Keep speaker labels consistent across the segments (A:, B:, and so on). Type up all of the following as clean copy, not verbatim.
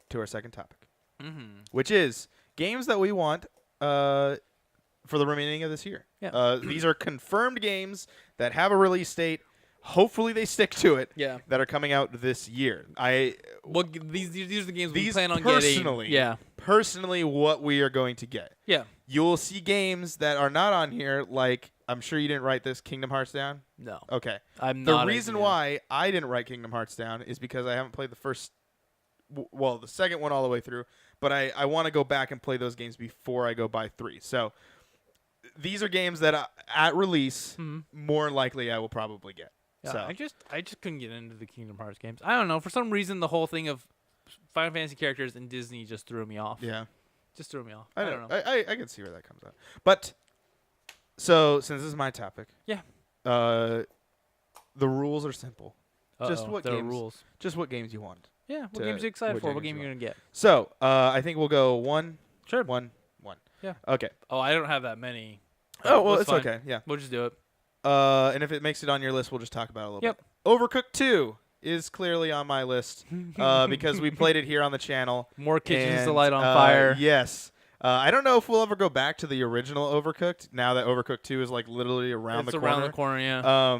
A: to our second topic,
B: Mm-hmm.
A: which is games that we want for the remaining of this year.
B: Yeah.
A: These are confirmed games that have a release date. Hopefully they stick to it.
B: Yeah.
A: That are coming out this year.
B: These are the games we plan on
A: personally,
B: getting. Yeah.
A: Personally, what we are going to get.
B: Yeah.
A: You'll see games that are not on here, like I'm sure you didn't write this Kingdom Hearts down.
B: No.
A: Okay.
B: I'm
A: the
B: not.
A: reason why I didn't write Kingdom Hearts down is because I haven't played the second one all the way through, but I want to go back and play those games before I go buy 3. So these are games that at release, more likely I will probably get.
B: Yeah,
A: so
B: I just couldn't get into the Kingdom Hearts games. I don't know. For some reason, the whole thing of Final Fantasy characters and Disney just threw me off.
A: Yeah.
B: Just threw me off.
A: I
B: don't know.
A: I can see where that comes out. But so since this is my topic,
B: yeah.
A: The rules are simple.
B: Just what games?
A: Rules? Just what games you want.
B: Yeah. What games are you excited for? What game are you gonna get?
A: So I think we'll go 1.
B: Sure.
A: 1.
B: Yeah.
A: Okay.
B: Oh, I don't have that many.
A: Oh well, it's
B: fine.
A: okay. Yeah.
B: We'll just do it.
A: And if it makes it on your list, we'll just talk about it a little bit. Overcooked 2 is clearly on my list because we played it here on the channel.
B: More kitchens to light on fire.
A: Yes. I don't know if we'll ever go back to the original Overcooked now that Overcooked 2 is like literally around the corner.
B: It's around the corner, yeah.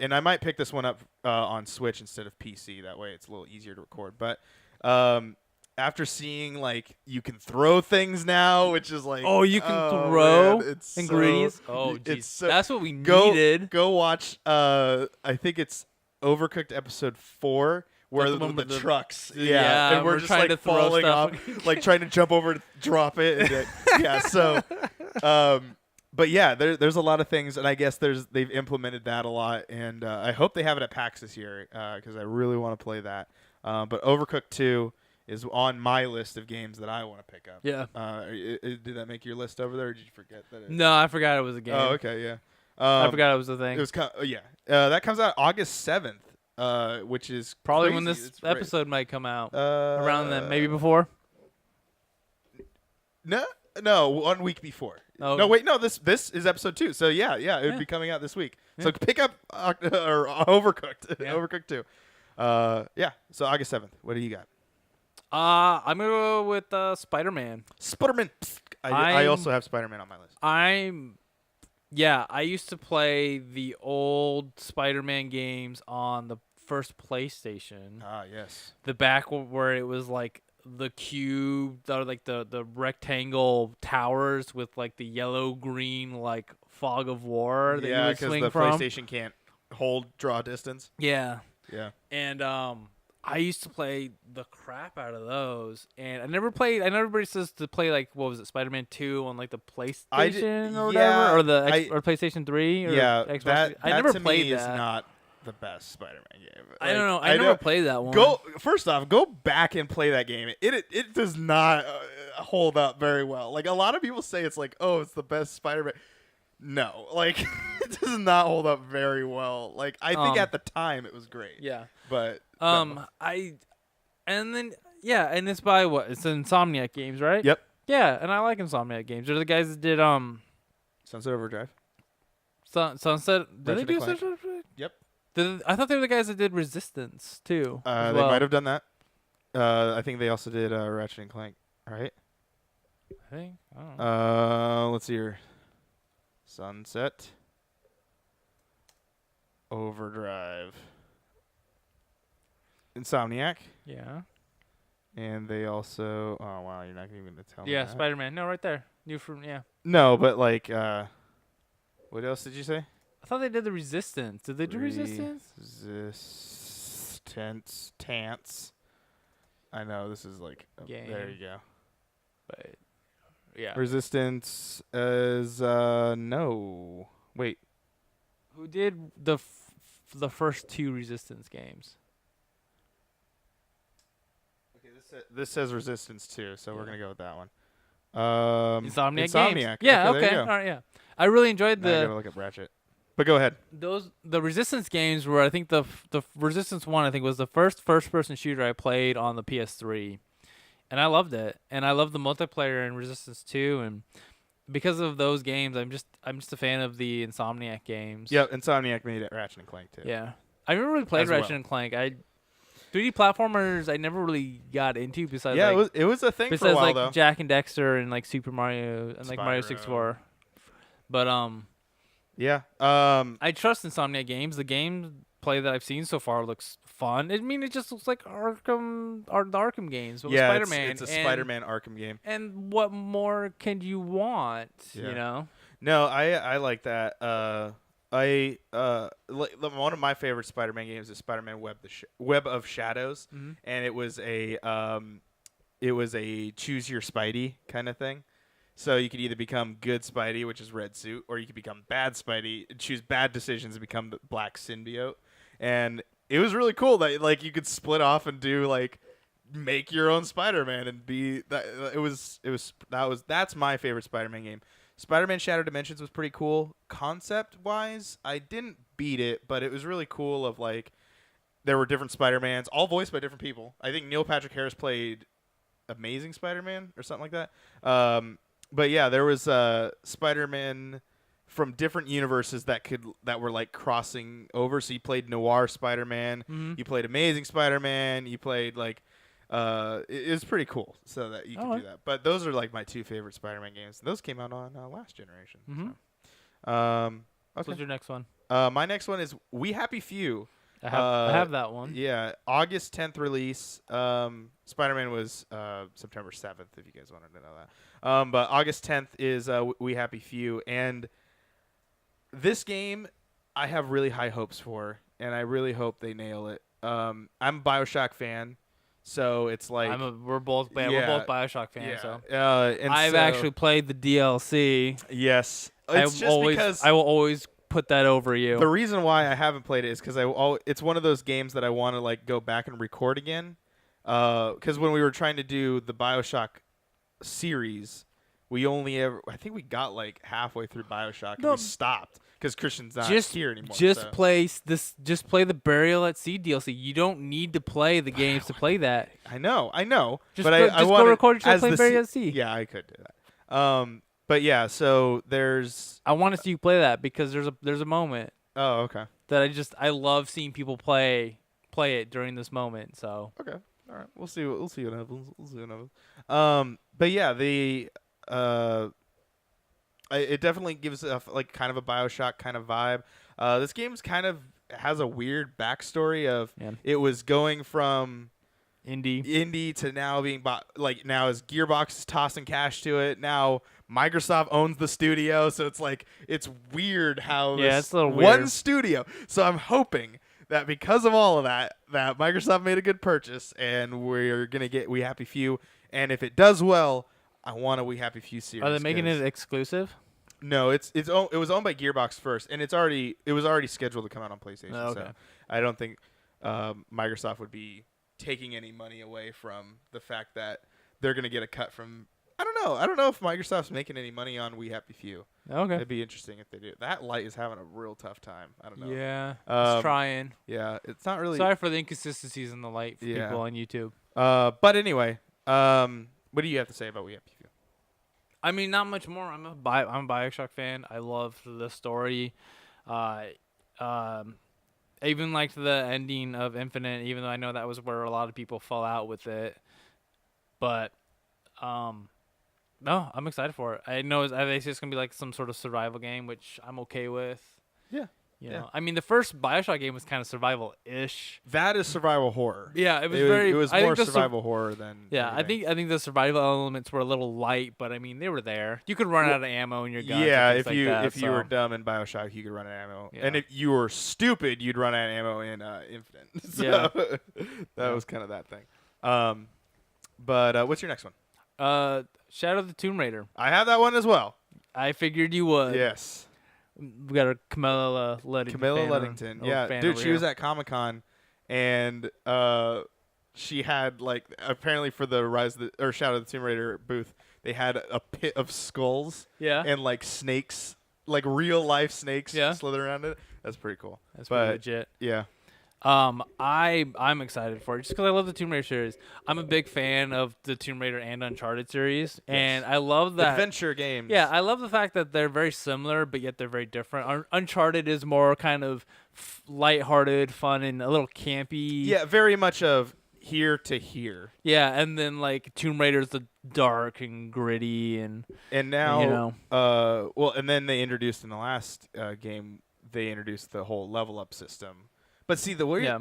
A: And I might pick this one up on Switch instead of PC. That way it's a little easier to record. But after seeing like you can throw things now, which is like
B: you can throw ingredients.
A: Jeez,
B: that's what we needed.
A: Go watch. I think it's Overcooked episode 4 where the trucks. Yeah, and we're just
B: trying
A: like
B: to throw
A: falling
B: stuff.
A: off, like trying to jump over to drop it. And yeah, so. But yeah, there's a lot of things, and I guess they've implemented that a lot, and I hope they have it at PAX this year because I really want to play that. But Overcooked 2 is on my list of games that I want to pick up.
B: Yeah.
A: Did that make your list over there, or did you forget that?
B: No, I forgot it was a game.
A: Oh, okay, yeah.
B: I forgot it was a thing.
A: It was that comes out August 7th, which is
B: probably
A: crazy.
B: when this episode might come out. Around then, maybe before.
A: No, 1 week before.
B: Oh.
A: No, wait, no. This is episode 2. So yeah, it would be coming out this week. Yeah. So pick up or Overcooked, Overcooked 2. So August 7th. What do you got?
B: I'm gonna go with Spider-Man.
A: Spider-Man. I also have Spider-Man on my list.
B: I used to play the old Spider-Man games on the first PlayStation.
A: Ah, yes.
B: The back where it was like the cube, like the rectangle towers with like the yellow green like fog of war that you would swing from.
A: Yeah, because the PlayStation can't draw distance.
B: Yeah.
A: Yeah.
B: And I used to play the crap out of those, and I never played. I know everybody says to play like what was it, Spider-Man 2 on like the PlayStation or whatever, or the or PlayStation 3 or Xbox.
A: That
B: I never
A: to
B: played
A: me
B: that.
A: Is not the best Spider-Man game.
B: I don't know. I never played that one.
A: First off, go back and play that game. It does not hold up very well. Like a lot of people say, it's like, oh, it's the best Spider-Man. No, like it does not hold up very well. Like I think at the time it was great.
B: Yeah,
A: but
B: and it's by what? It's Insomniac Games, right?
A: Yep.
B: Yeah, and I like Insomniac Games. They're the guys that did
A: Sunset Overdrive.
B: Sunset. Did they do
A: Clank.
B: Sunset Overdrive?
A: Yep.
B: I thought they were the guys that did Resistance too.
A: They might have done that. I think they also did Ratchet and Clank, right?
B: I think. I don't know.
A: Let's see here. Sunset Overdrive. Insomniac.
B: Yeah.
A: And they also... Oh, wow, you're not even going to tell me
B: Yeah,
A: that.
B: Spider-Man. No, right there.
A: No, but like... what else did you say?
B: I thought they did the Resistance. Did they do Resistance?
A: Resistance. I know, this is like... there you go.
B: But... Yeah.
A: Resistance is no. Wait.
B: Who did the first 2 Resistance games?
A: Okay, this says Resistance 2, so we're gonna go with that one.
B: Insomniac Games.
A: Okay,
B: Yeah.
A: there you go.
B: All right. Yeah. I really enjoyed
A: I gotta look up Ratchet. But go ahead.
B: The Resistance games were, I think the Resistance 1 I think was the first person shooter I played on the PS3. And I loved it, and I loved the multiplayer in Resistance 2, and because of those games, I'm just a fan of the Insomniac games.
A: Yep, Insomniac made it Ratchet and Clank too.
B: Yeah, I never really played
A: As
B: Ratchet
A: well.
B: and Clank. 3D platformers I never really got into besides
A: Yeah,
B: like
A: it was a thing for a
B: besides
A: while
B: like
A: though.
B: Jack and Dexter and like Super Mario and like Mario
A: Spyro.
B: 64. But
A: Yeah.
B: I trust Insomniac Games. The gameplay that I've seen so far looks fun. I mean, it just looks like the Arkham games, but with
A: Yeah,
B: Spider-Man.
A: it's a Spider-Man Arkham game.
B: And what more can you want?
A: Yeah.
B: You know.
A: No, I like that. One of my favorite Spider-Man games is Spider-Man Web of Shadows,
B: Mm-hmm.
A: and it was a choose your Spidey kind of thing. So you could either become good Spidey, which is red suit, or you could become bad Spidey and choose bad decisions and become the black symbiote. And it was really cool that like you could split off and do like make your own Spider-Man and be that. That's my favorite Spider-Man game. Spider-Man Shattered Dimensions was pretty cool. Concept-wise, I didn't beat it, but it was really cool of like there were different Spider-Mans, all voiced by different people. I think Neil Patrick Harris played Amazing Spider-Man or something like that. But yeah, there was Spider-Man from different universes that were like crossing over. So you played Noir Spider-Man, you played Amazing Spider-Man, you played like it was pretty cool. So that you could do that. But those are like my two favorite Spider-Man games. Those came out on last generation. So. Okay.
B: What's your next one?
A: My next one is We Happy Few.
B: I have that one.
A: Yeah, August 10th release. Spider-Man was September 7th, if you guys wanted to know that. But August 10th is We Happy Few. And this game I have really high hopes for, and I really hope they nail it. I'm a BioShock fan, so it's like...
B: we're both BioShock fans.
A: Yeah.
B: So.
A: And
B: I've actually played the DLC.
A: Yes.
B: Because I will always put that over you.
A: The reason why I haven't played it is because it's one of those games that I want to like go back and record again. Because when we were trying to do the BioShock series, I think we got like halfway through BioShock and we stopped because Christian's not here anymore.
B: Just play the Burial at Sea DLC. You don't need to play the games to play that.
A: I know. I
B: go record yourself playing Burial at Sea.
A: Yeah, I could do that. But yeah, so
B: I want to see you play that because there's a moment.
A: Oh, okay.
B: That I love seeing people play it during this moment. So
A: okay, all right, we'll see what happens. But yeah, it definitely gives like kind of a BioShock kind of vibe. This game's kind of has a weird backstory of it was going from indie to now being bought. Like now as Gearbox is tossing cash to it. Now Microsoft owns the studio, so it's like it's weird how
B: it's a little weird.
A: One studio. So I'm hoping that because of all of that Microsoft made a good purchase and we're gonna get We Happy Few. And if it does well, I want a We Happy Few series.
B: Are they making it exclusive?
A: No, it was owned by Gearbox first, and it was already scheduled to come out on PlayStation.
B: Oh, okay.
A: So I don't think Microsoft would be taking any money away from the fact that they're going to get a cut from. I don't know if Microsoft's making any money on We Happy Few.
B: Okay,
A: it'd be interesting if they do. That Light is having a real tough time. I don't know.
B: Yeah, it's trying.
A: Yeah, it's not really.
B: Sorry for the inconsistencies in the Light for people on YouTube.
A: But anyway, what do you have to say about We Happy Few?
B: I mean, not much more. I'm a BioShock fan. I love the story. I even liked the ending of Infinite, even though I know that was where a lot of people fall out with it. But, no, I'm excited for it. I know it's just gonna be like some sort of survival game, which I'm okay with.
A: Yeah.
B: You know, I mean, the first BioShock game was kind of survival-ish.
A: That is survival horror.
B: Yeah, it was
A: more survival horror than.
B: Yeah,
A: anything.
B: I think the survival elements were a little light, but I mean they were there. You could run out of ammo in your gun.
A: Yeah, if you were dumb in BioShock, you could run out of ammo, and if you were stupid, you'd run out of ammo in Infinite. So that was kind of that thing. But what's your next one?
B: Shadow of the Tomb Raider.
A: I have that one as well.
B: I figured you would.
A: Yes.
B: We got a Camilla Luddington.
A: Yeah, dude, she was at Comic-Con, and she had like apparently for the Shadow of the Tomb Raider booth, they had a pit of skulls.
B: Yeah.
A: And like snakes, like real life snakes, slither around it. That's pretty cool.
B: That's pretty legit.
A: Yeah.
B: I'm excited for it just because I love the Tomb Raider series. I'm a big fan of the Tomb Raider and Uncharted series, and I love that.
A: Adventure games.
B: Yeah, I love the fact that they're very similar, but yet they're very different. Uncharted is more kind of lighthearted, fun, and a little campy.
A: Yeah, very much of here to here.
B: Yeah, and then like Tomb Raider's the dark and gritty, and
A: now,
B: you know,
A: well, and then they introduced in the last game, they introduced the whole level up system. But see,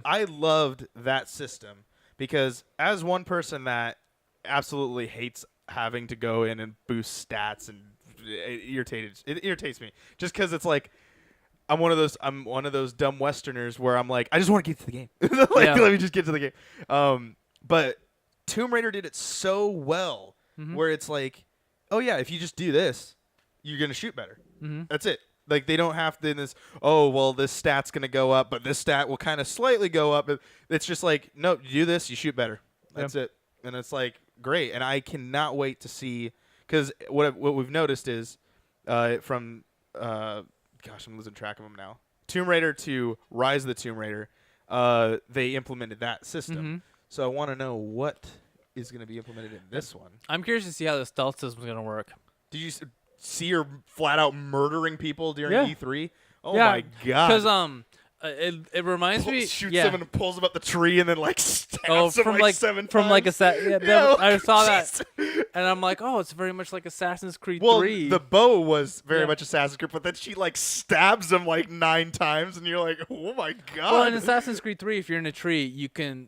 A: I loved that system because as one person that absolutely hates having to go in and boost stats, and it irritates me just because it's like I'm one of those dumb Westerners where I'm like, I just want to get to the game. Let me just get to the game. But Tomb Raider did it so well where it's like, oh yeah, if you just do this, you're gonna shoot better. That's it. Like they don't have to this. Oh well, this stat's gonna go up, but this stat will kind of slightly go up. It's just like, no, you do this, you shoot better. That's it. And it's like great. And I cannot wait to see, because what we've noticed is from gosh, I'm losing track of them now. Tomb Raider to Rise of the Tomb Raider, they implemented that system. So I want to know what is going to be implemented in this one.
B: I'm curious to see how the stealth system is going to work.
A: Did you see her flat out murdering people during E3? Oh my god!
B: Because it reminds me.
A: Shoots them and pulls them up the tree and then like stabs them
B: like
A: 7 times.
B: From like I saw that, and I'm like, oh, it's very much like Assassin's Creed 3.
A: The bow was very much Assassin's Creed, but then she like stabs him like 9 times, and you're like, oh my god.
B: Well, in Assassin's Creed 3, if you're in a tree, you can.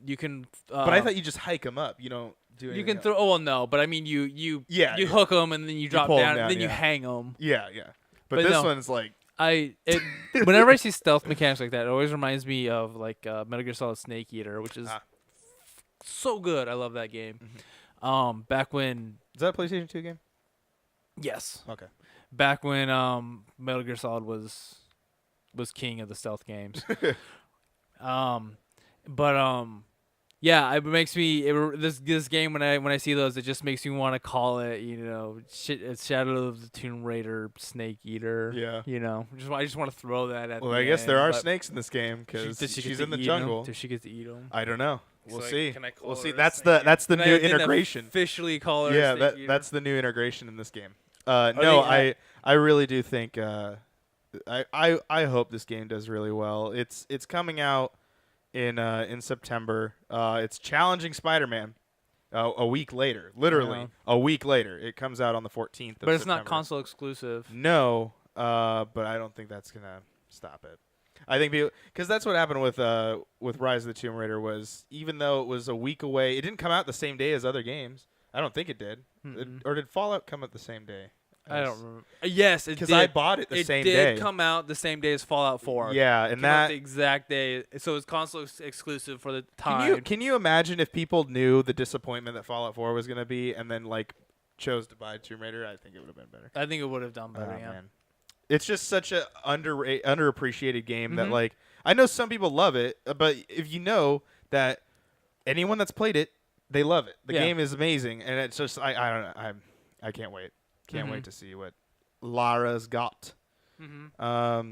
A: But I thought you just hike them up. You don't do anything.
B: You can
A: else.
B: throw. Oh well, no, but I mean, you hook them and then you drop down, and then you hang them.
A: Yeah. But this one's like.
B: Whenever I see stealth mechanics like that, it always reminds me of like Metal Gear Solid Snake Eater, which is so good. I love that game. Back when
A: is that a PlayStation 2 game?
B: Yes.
A: Okay.
B: Back when Metal Gear Solid was king of the stealth games. Yeah, it makes me this game when I see those, it just makes me want to call it, it's Shadow of the Tomb Raider Snake Eater.
A: Yeah.
B: I just want to throw that at.
A: Well, I guess there are snakes in this game because she's in the jungle.
B: Does she get to eat them?
A: I don't know. We'll see.
B: We'll
A: see. That's the new integration.
B: Officially call her.
A: Yeah, that's the new integration in this game. I really do think. I hope this game does really well. It's coming out in September. It's challenging Spider-Man a week later. Literally a week later. It comes out on the 14th.
B: But it's not console exclusive.
A: No, but I don't think that's gonna stop it. I think because that's what happened with Rise of the Tomb Raider was, even though it was a week away, it didn't come out the same day as other games. I don't think it did. Or did Fallout come out the same day?
B: I don't remember. Yes, it did.
A: Because I bought it the same day.
B: It did come out the same day as Fallout 4.
A: Yeah, and that
B: the exact day. So it's console exclusive for the time.
A: Can you imagine if people knew the disappointment that Fallout 4 was going to be, and then like chose to buy Tomb Raider? I think it would have been better.
B: I think it would have done better. Yeah.
A: Man. It's just such a underappreciated game that like I know some people love it, but if you know that anyone that's played it, they love it. The game is amazing, and it's just I don't know. I can't wait. Can't wait to see what Lara's got. But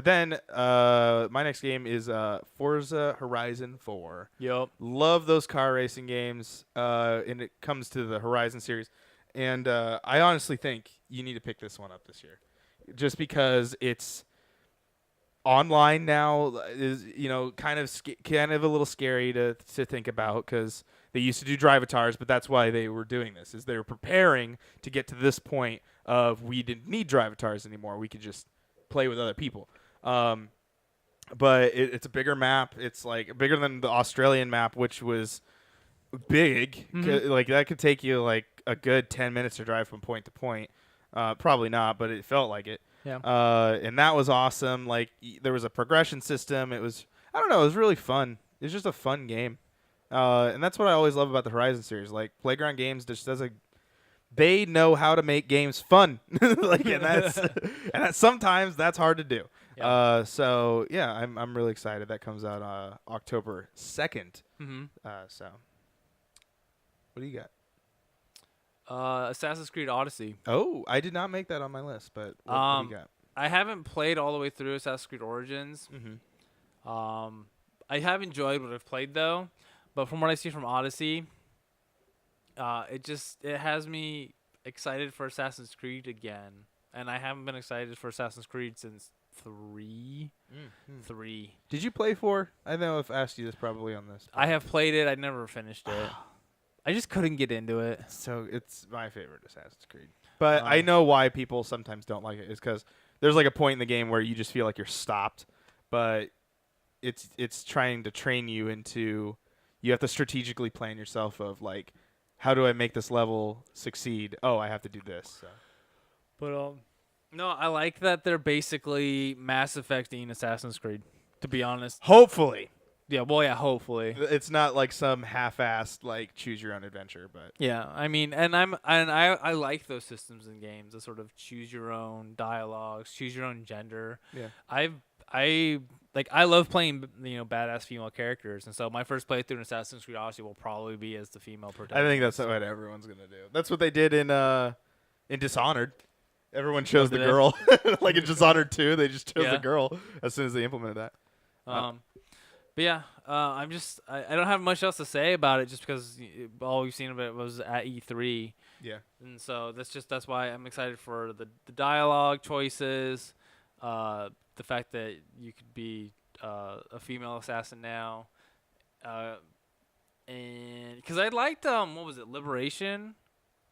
A: then my next game is Forza Horizon 4.
B: Yep.
A: Love those car racing games, and it comes to the Horizon series. And I honestly think you need to pick this one up this year, just because it's online now. Is kind of a little scary to think about, because they used to do drive-atars, but that's why they were doing this. Is they were preparing to get to this point of we didn't need drive-atars anymore. We could just play with other people. But it's a bigger map. It's like bigger than the Australian map, which was big. Like that could take you like a good 10 minutes to drive from point to point. Probably not, but it felt like it.
B: Yeah.
A: And that was awesome. Like there was a progression system. It was really fun. It was just a fun game. And that's what I always love about the Horizon series. Like Playground Games just they know how to make games fun. and sometimes that's hard to do. Yeah. So yeah, I'm really excited. That comes out October 2nd. So what do you got?
B: Assassin's Creed Odyssey.
A: Oh, I did not make that on my list, but what do you got?
B: I haven't played all the way through Assassin's Creed Origins. I have enjoyed what I've played though, but from what I see from Odyssey, it has me excited for Assassin's Creed again, and I haven't been excited for Assassin's Creed since 3.
A: Mm-hmm.
B: 3.
A: Did you play 4? I know I've asked you this probably on this.
B: I have played it. I never finished it. I just couldn't get into it.
A: So it's my favorite Assassin's Creed. But I know why people sometimes don't like it is because there's like a point in the game where you just feel like you're stopped, but it's trying to train you into you have to strategically plan yourself of like how do I make this level succeed? Oh, I have to do this. So.
B: But no, I like that they're basically Mass Effecting Assassin's Creed. To be honest.
A: Hopefully.
B: Yeah. Well, yeah. Hopefully.
A: It's not like some half-assed like choose your own adventure, but
B: yeah. I mean, I like those systems in games. The sort of choose your own dialogues, choose your own gender.
A: Yeah.
B: I love playing badass female characters, and so my first playthrough in Assassin's Creed Odyssey will probably be as the female protagonist.
A: I think that's what everyone's gonna do. That's what they did in Dishonored. Everyone chose the girl. Like in Dishonored 2, they just chose the girl as soon as they implemented that.
B: But yeah, I don't have much else to say about it just because all we've seen of it was at E3.
A: Yeah.
B: And so that's why I'm excited for the dialogue choices, the fact that you could be a female assassin now, and because I liked what was it, Liberation,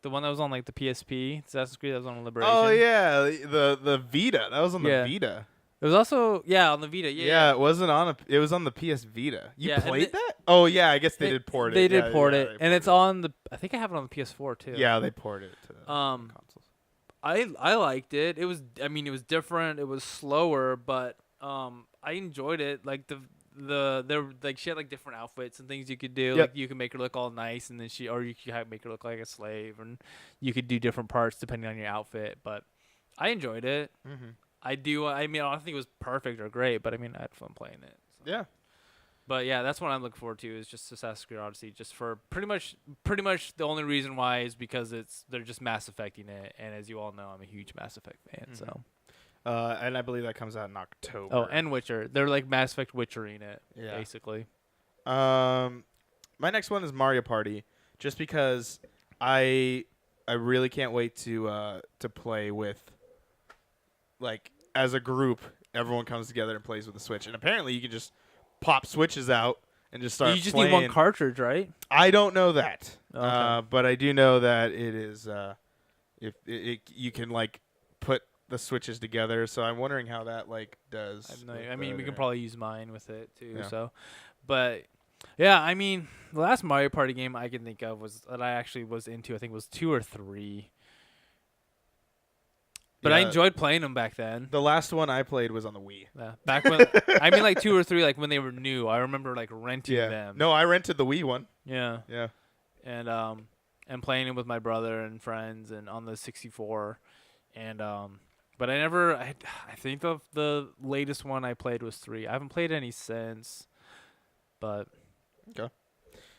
B: the one that was on like the PSP, Assassin's Creed that was on Liberation.
A: Oh yeah, the Vita, that was on the Vita.
B: It was also on the Vita.
A: Yeah, it wasn't on it was on the PS Vita. You played that? Oh yeah, I guess they did port it.
B: They did port it, and it's on the. I think I have it on the PS4 too.
A: Yeah, they ported it to the consoles.
B: I liked it. It was different. It was slower, but I enjoyed it. Like she had like different outfits and things you could do.
A: Yep.
B: Like you could make her look all nice, and then you could make her look like a slave, and you could do different parts depending on your outfit. But I enjoyed it.
A: Mm-hmm.
B: I do. I mean, I don't think it was perfect or great, but I mean, I had fun playing it. So.
A: Yeah.
B: But yeah, that's what I'm looking forward to is just Assassin's Creed Odyssey. Just for pretty much the only reason why is because they're just Mass Effecting it, and as you all know, I'm a huge Mass Effect fan.
A: Mm-hmm.
B: So.
A: And I believe that comes out in October.
B: Oh, and Witcher. They're like Mass Effect Witchering it, basically.
A: My next one is Mario Party, just because I really can't wait to play with, like, as a group, everyone comes together and plays with the Switch. And apparently you can just pop Switches out and just start playing.
B: You just need one cartridge, right?
A: I don't know that.
B: Okay.
A: But I do know that it is, you can, like, put the Switches together, so I'm wondering how that like does.
B: I mean, we can probably use mine with it too.
A: Yeah.
B: So, but yeah, I mean, the last Mario Party game I can think of that I actually was into. I think was 2 or 3. But I enjoyed playing them back then.
A: The last one I played was on the Wii.
B: Yeah, back when I mean, like 2 or 3, like when they were new. I remember like renting them.
A: No, I rented the Wii one.
B: Yeah.
A: Yeah.
B: And playing it with my brother and friends and on the 64, and But I think the latest one I played was 3. I haven't played any since. But.
A: Okay.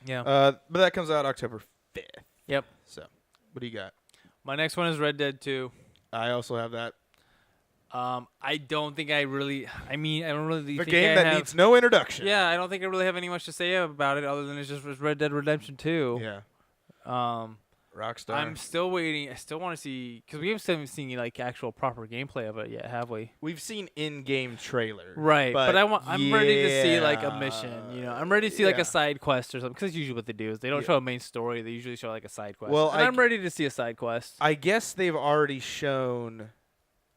B: Yeah.
A: But that comes out October 5th.
B: Yep.
A: So, what do you got?
B: My next one is Red Dead 2.
A: I also have that.
B: I don't think I really. I mean, I don't really.
A: The
B: think
A: game that needs no introduction.
B: Yeah, I don't think I really have any much to say about it other than it's just Red Dead Redemption 2.
A: Yeah. Rockstar.
B: I'm still waiting. I still want to see because we haven't seen like actual proper gameplay of it yet, have we?
A: We've seen in-game trailers,
B: right? But I'm ready to see like a mission. I'm ready to see like a side quest or something. Because usually what they do is they don't show a main story. They usually show like a side quest.
A: Well,
B: I'm ready to see a side quest.
A: I guess they've already shown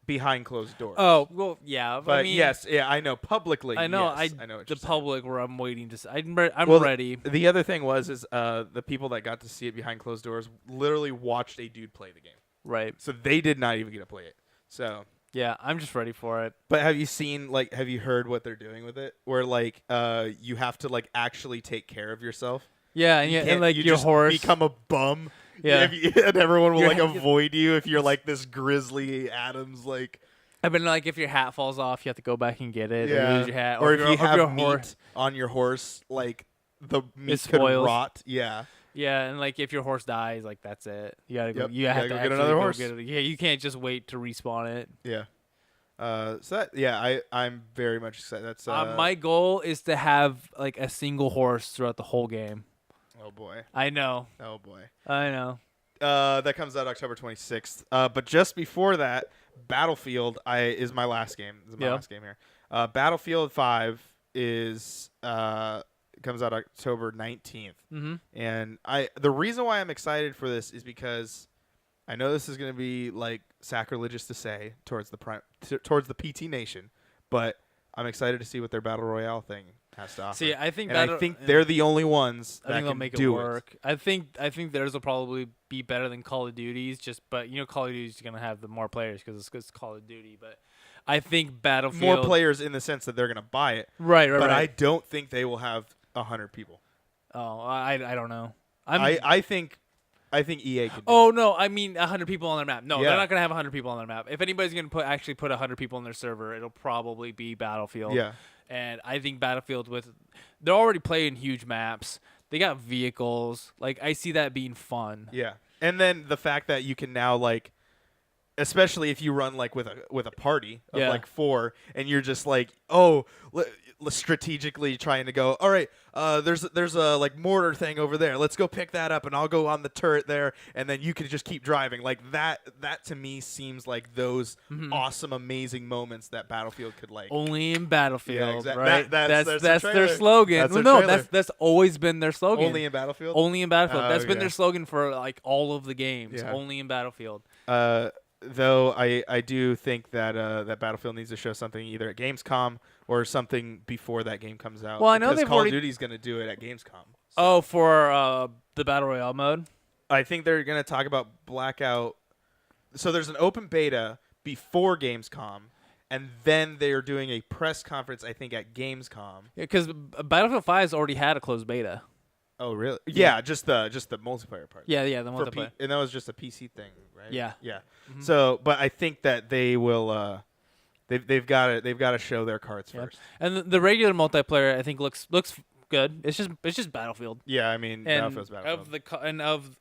A: behind closed doors.
B: Oh well, yeah.
A: But
B: I mean,
A: yes, yeah, I know publicly.
B: I know.
A: Yes, I know what
B: the
A: you're
B: public where I'm waiting to see. I'm ready.
A: The other thing was the people that got to see it behind closed doors literally watched a dude play the game.
B: Right.
A: So they did not even get to play it. So
B: yeah, I'm just ready for it.
A: But have you heard what they're doing with it? Where like you have to like actually take care of yourself.
B: Yeah, and like your horse
A: become a bum.
B: Yeah,
A: and everyone will like avoid you if you're like this Grizzly Adams like.
B: I've been like, if your hat falls off, you have to go back and get it.
A: Yeah.
B: Or lose your hat.
A: Or if you have meat
B: horse
A: on your horse, like the meat could
B: spoils.
A: rot. Yeah.
B: Yeah, and like if your horse dies, like that's it. You gotta go. You have to
A: get another horse.
B: Yeah, you can't just wait to respawn it.
A: Yeah. So that I'm very much excited. That's
B: My goal is to have like a single horse throughout the whole game.
A: oh boy.
B: I know.
A: Oh boy.
B: I know.
A: That comes out October 26th. But just before that, Battlefield is my last game. This is my last game here. Battlefield 5 is comes out October 19th.
B: Mm-hmm.
A: And the reason why I'm excited for this is because I know this is going to be like sacrilegious to say towards the PT Nation, but I'm excited to see what their Battle Royale thing has to offer.
B: See, I think
A: they're the only ones that
B: I think they'll
A: can
B: make it
A: do
B: work. I think theirs will probably be better than Call of Duty's. But Call of Duty's gonna have the more players because it's Call of Duty. But I think Battlefield
A: more players in the sense that they're going to buy it.
B: Right.
A: But I don't think they will have 100 people.
B: Oh, I don't know.
A: I think EA could.
B: Oh no, I mean 100 people on their map. No,
A: Yeah.
B: they're not gonna have 100 people on their map. If anybody's gonna put 100 people on their server, it'll probably be Battlefield.
A: Yeah.
B: And I think Battlefield they're already playing huge maps. They got vehicles. Like I see that being fun.
A: Yeah. And then the fact that you can now like, especially if you run like with a party of like 4, and you're just like, strategically trying to go, all right, there's a like mortar thing over there. Let's go pick that up, and I'll go on the turret there, and then you can just keep driving. Like that to me seems like those awesome, amazing moments that Battlefield could like.
B: Only in Battlefield,
A: Yeah, exactly.
B: right?
A: That's
B: their slogan.
A: That's
B: Well,
A: their
B: no,
A: trailer.
B: that's always been their slogan.
A: Only in Battlefield.
B: Only in Battlefield.
A: Oh,
B: That's been
A: okay.
B: their slogan for like all of the games.
A: Yeah.
B: Only in Battlefield.
A: Though I do think that that Battlefield needs to show something either at Gamescom or something before that game comes out.
B: Well, I know
A: because
B: they've
A: Call
B: already
A: of Duty's going to do it at Gamescom. So.
B: Oh, for the Battle Royale mode?
A: I think they're going to talk about Blackout. So there's an open beta before Gamescom, and then they're doing a press conference, I think, at Gamescom.
B: Yeah, because Battlefield 5's already had a closed beta.
A: Oh, really? Yeah, just the multiplayer part.
B: Yeah, the multiplayer.
A: And that was just a PC thing, right?
B: Yeah.
A: Yeah.
B: Mm-hmm.
A: So, but I think that they will. They've got to show their cards first.
B: And the regular multiplayer, I think, looks good. It's just Battlefield.
A: Yeah, I mean, Battlefield's Battlefield.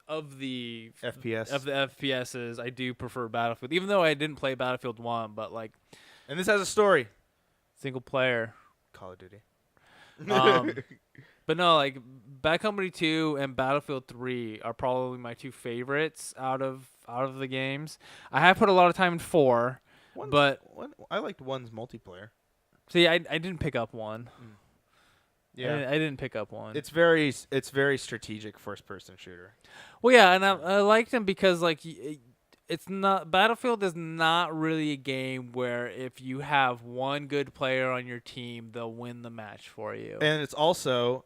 B: Of the
A: FPS,
B: I do prefer Battlefield, even though I didn't play Battlefield 1, but like.
A: And this has a story.
B: Single player.
A: Call of Duty.
B: But no, like Bad Company 2 and Battlefield 3 are probably my two favorites out of the games. I have put a lot of time in 4, but
A: I liked 1's multiplayer.
B: See, I didn't pick up 1.
A: Yeah,
B: I didn't pick up 1.
A: It's very strategic first-person shooter.
B: Well, yeah, and I liked them because like it's not Battlefield is not really a game where if you have one good player on your team, they'll win the match for you.
A: And it's also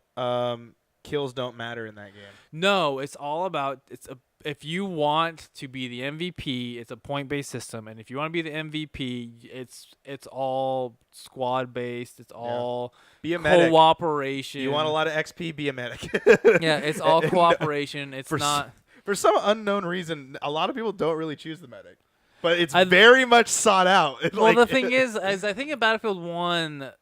A: kills don't matter in that game.
B: No, it's all about if you want to be the MVP, it's a point-based system, and if you want to be the MVP, it's all squad-based. It's all
A: be a medic.
B: Cooperation.
A: You want a lot of XP? Be a medic.
B: Yeah, it's all cooperation. It's not.
A: For some unknown reason, a lot of people don't really choose the medic, but it's very much sought out.
B: Well, the thing is I think in Battlefield 1,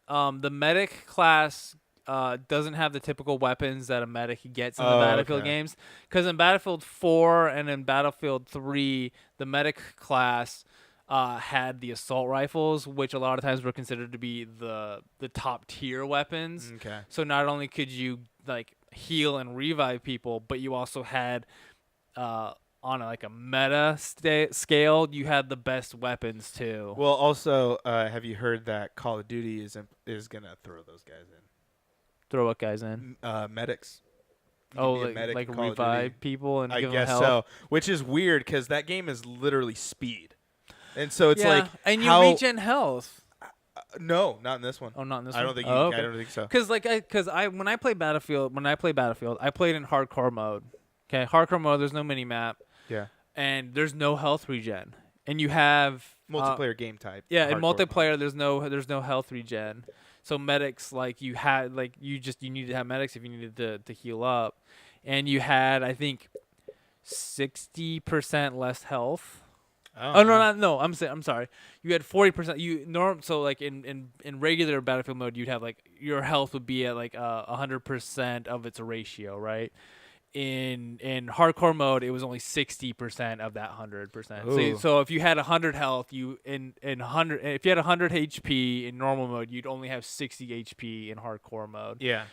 B: the medic class doesn't have the typical weapons that a medic gets in the Battlefield games. Because in Battlefield 4 and in Battlefield 3, the medic class had the assault rifles, which a lot of times were considered to be the top tier weapons.
A: Okay.
B: So not only could you like heal and revive people, but you also had on a meta scale, you had the best weapons too.
A: Well, also, have you heard that Call of Duty is gonna throw those guys in?
B: Throw what guys in?
A: Medics.
B: Like revive people and give them health?
A: So. Which is weird because that game is literally speed, and so it's
B: and you regen health.
A: No, not in this one.
B: Oh, not in this one.
A: I don't think.
B: Okay.
A: I don't think so.
B: Because when I play Battlefield, I played in hardcore mode. Okay, hardcore mode. There's no mini map.
A: Yeah.
B: And there's no health regen, and you have
A: multiplayer game type.
B: Yeah, in multiplayer, there's no health regen. So medics, you need to have medics if you needed to heal up, and you had I think 60% less health. Oh no! I'm sorry. You had 40%. So in regular Battlefield mode, you'd have your health would be at 100% of its ratio, right? in hardcore mode, it was only 60% of that 100%.
A: Ooh.
B: So if you had 100 health, if you had 100 HP in normal mode, you'd only have 60 HP in hardcore mode.
A: Yeah.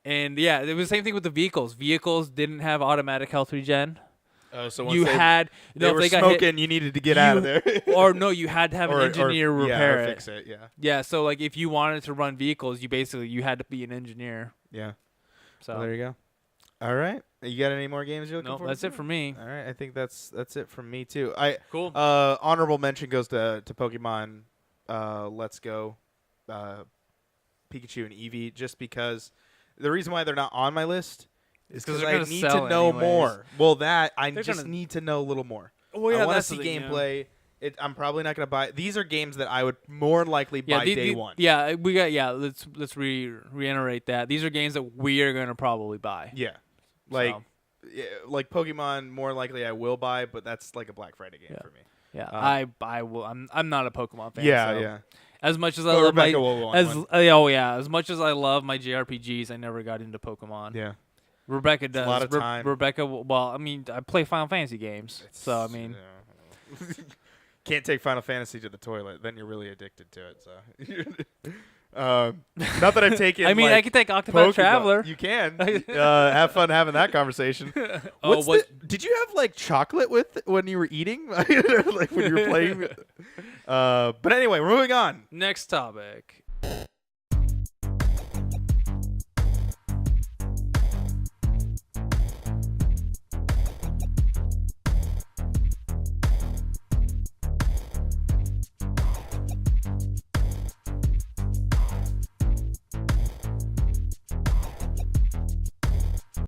B: And yeah, it was the same thing with the vehicles. Vehicles didn't have automatic health regen.
A: Oh, so once
B: You had
A: they were
B: if they
A: smoking,
B: got hit,
A: you needed to get out of there.
B: or no, you had to have an engineer repair
A: or
B: it.
A: fix it. Yeah.
B: Yeah, so like if you wanted to run vehicles, you had to be an engineer.
A: Yeah.
B: So
A: Well, there you go. All right. You got any more games you're looking
B: no,
A: for?
B: that's it for me.
A: All right. I think that's it from me too.
B: Cool.
A: Honorable mention goes to Pokemon Let's Go, Pikachu and Eevee, just because the reason why they're not on my list is because I need to know more. Well, I just need to know a little more.
B: Oh yeah,
A: I want to
B: that's
A: see
B: the thing,
A: gameplay. I'm probably not going to buy. These are games that I would more likely buy day one.
B: Yeah, we got. Yeah, let's reiterate that these are games that we are going to probably buy.
A: Yeah, like Pokemon, more likely I will buy, but that's like a Black Friday game for me.
B: Yeah, I will. I'm not a Pokemon fan.
A: Yeah,
B: so.
A: yeah.
B: As much as I love
A: Rebecca will want one.
B: as much as I love my JRPGs, I never got into Pokemon.
A: Yeah.
B: Rebecca does.
A: A lot of time.
B: Rebecca, well, I mean, I play Final Fantasy games, so I mean,
A: can't take Final Fantasy to the toilet. Then you're really addicted to it. So, not that I've taken.
B: I mean, I can take Octopath Traveler.
A: You can have fun having that conversation. Did you have like chocolate with when you were eating, like when you were playing? But anyway, we're moving on.
B: Next topic.